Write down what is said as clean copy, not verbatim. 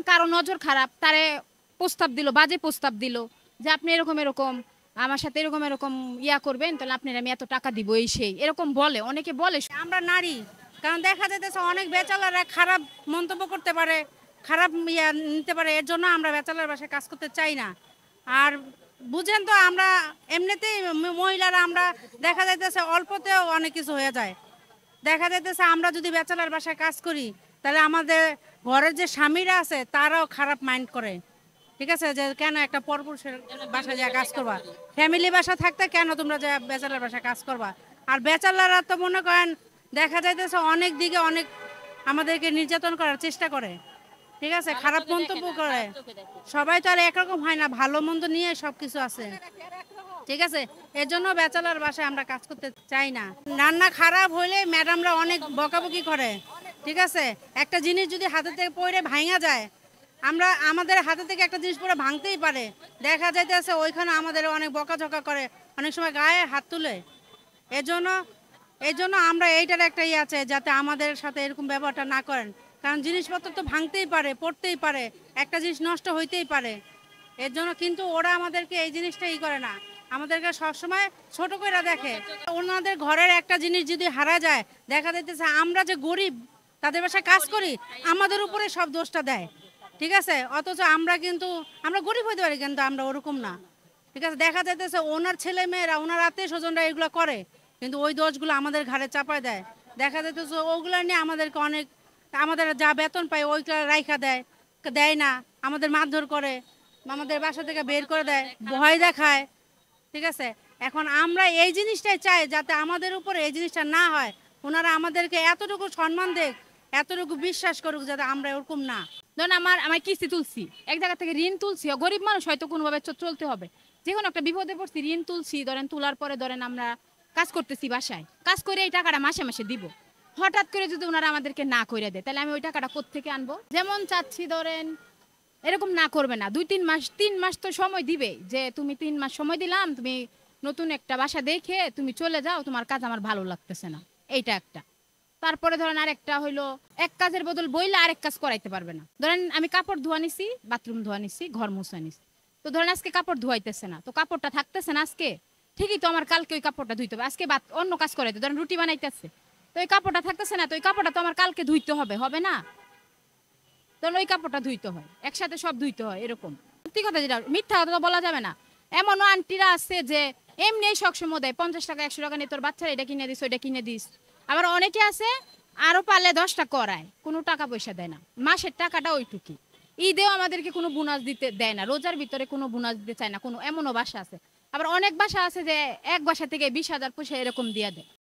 কারো নজর খারাপ, তারে প্রস্তাব দিল, বাজে প্রস্তাব দিল যে আপনি এরকম এরকম আমার সাথে এরকম এরকম ইয়া করবেন, তাহলে আপনার আমি এত টাকা দিব, এই সেই এরকম বলে, অনেকে বলে। আমরা নারী, কারণ দেখা যাইতেছে অনেক বেচালারা খারাপ মন্তব্য করতে পারে, খারাপ ইয়া নিতে পারে, এর জন্য আমরা বেচালার বাসায় কাজ করতে চাই না। আর বুঝেন তো, আমরা এমনিতেই মহিলারা আমরা দেখা যাইতেছে অল্পতেও অনেক কিছু হয়ে যায়। দেখা যাইতেছে আমরা যদি বেচালার বাসায় কাজ করি, তাহলে আমাদের ঘরের যে স্বামীরা আছে তারাও খারাপ মাইন্ড করে। ঠিক আছে, যে কেন একটা পরপুরুষের বাসায় যা কাজ করবা, ফ্যামিলি বাসা থাকতে কেন তোমরা যে বেচালার বাসায় কাজ করবা। আর বেচালারা তো মনে করেন দেখা যাইতেছে অনেক দিকে অনেক আমাদেরকে নির্যাতন করার চেষ্টা করে। ঠিক আছে, খারাপ মন্তব্য করে। সবাই তো আর একরকম হয় না, ভালো মন্দ নিয়ে সব কিছু আছে। ঠিক আছে, এর জন্য ব্যাচেলার বাসায় আমরা কাজ করতে চাই না। রান্না খারাপ হইলে ম্যাডামরা অনেক বকাবকি করে। ঠিক আছে, একটা জিনিস যদি হাতে থেকে পড়ে ভাঙা যায়, আমাদের হাতে থেকে একটা জিনিস পরে ভাঙতেই পারে, দেখা যাইতেছে ওইখানে আমাদের অনেক বকাঝকা করে, অনেক সময় গায়ে হাত তুলে। এই জন্য আমরা এইটার একটা ইয়ে আছে, যাতে আমাদের সাথে এরকম ব্যবহারটা না করেন। কারণ জিনিসপত্র তো ভাঙতেই পারে, পড়তেই পারে, একটা জিনিস নষ্ট হইতেই পারে। এর জন্য কিন্তু ওরা আমাদেরকে এই জিনিসটা করে না, আমাদেরকে সবসময় ছোট করে দেখে। ওনাদের ঘরের একটা জিনিস যদি হারা যায়, দেখা যাইতেছে আমরা যে গরিব তাদের বাসায় কাজ করি, আমাদের উপরে সব দোষটা দেয়। ঠিক আছে, অথচ আমরা গরিব হইতে পারি, কিন্তু আমরা ওরকম না। ঠিক আছে, দেখা যাইতেছে ওনার ছেলে মেয়েরা, ওনার আত্মীয় স্বজনরা এগুলো করে, কিন্তু ওই দোষগুলো আমাদের ঘাড়ে চাপায় দেয়। দেখা যাইতেছে ওগুলো নিয়ে আমাদেরকে অনেক, আমাদের যা বেতন পাই ওইগুলো রাইখা দেয় না, আমাদের মারধর করে, আমাদের বাসা থেকে বের করে দেয়, ভয় দেখায়। ঠিক আছে, এখন আমরা এই জিনিসটাই চাই, যাতে আমাদের উপরে এই জিনিসটা না হয়। ওনারা আমাদেরকে এতটুকু সম্মান দেখ, এতটুকু বিশ্বাস করুক, যাতে আমরা ওরকম না। ধরুন আমার কিস্তি তুলছি, এক জায়গা থেকে ঋণ তুলছি, গরিব মানুষ হয়তো কোনোভাবে চলতে হবে, যে কোনো একটা বিপদে পড়ছি, ঋণ তুলছি, ধরেন তোলার পরে ধরেন আমরা কাজ করতেছি, বাসায় কাজ করে এই টাকাটা মাসে মাসে দিব। হঠাৎ করে যদি ওনারা আমাদেরকে না করে দেয়, তাহলে আমি ওই টাকাটা কোত্থেকে আনবো? যেমন চাচ্ছি ধরেন এরকম না করবে না, 2-3 মাস তো সময় দিবে, যে তুমি 3 মাস সময় দিলাম, তুমি নতুন একটা বাসা দেখে তুমি চলে যাও, তোমার কাজ আমার ভালো লাগতেছে না, এইটা একটা। তারপরে ধরেন আরেকটা হইলো, এক কাজের বদল বইলে আরেক কাজ করাইতে পারবে না। ধরেন আমি কাপড় ধোয়া নিছি, বাথরুম ধোয়া নিছি, ঘর মুছা নিছি, তো ধরেন আজকে কাপড় ধোয়াইতেছে না, তো কাপড়টা থাকতেছে না আজকে, ঠিকই তো আমার কালকে ওই কাপড়টা ধুইতে হবে, আজকে অন্য কাজ করাইতে, ধরেন রুটি বানাইতেছে, তো ওই কাপড়টা থাকতেছে না, তো ওই কাপড়টা তো আমার কালকে ধুইতে হবে, হবে না? তখন ওই কাপড়টা ধুইতে হয়, একসাথে সব ধুইতে হয়, এরকম। সত্যি কথা, যেটা মিথ্যা কথা তো বলা যাবে না। এমনও আন্টিরা আছে যে এমনি সবসময় দেয়, 50 টাকা 100 টাকা নিয়ে তোর বাচ্চারা এটা কিনে দিস, ওইটা কিনে দিস। আবার অনেকে আছে আরো পারলে 10টা করায়, কোনো টাকা পয়সা দেয় না, মাসের টাকাটা ওইটুকি। ঈদেও আমাদেরকে কোনো বোনাস দিতে দেয় না, রোজার ভিতরে কোনো বোনাস দিতে চায় না কোনো, এমনও বাসা আছে। আবার অনেক বাসা আছে যে এক বাসা থেকে 20,000 পয়সা এরকম দিয়ে দেয়।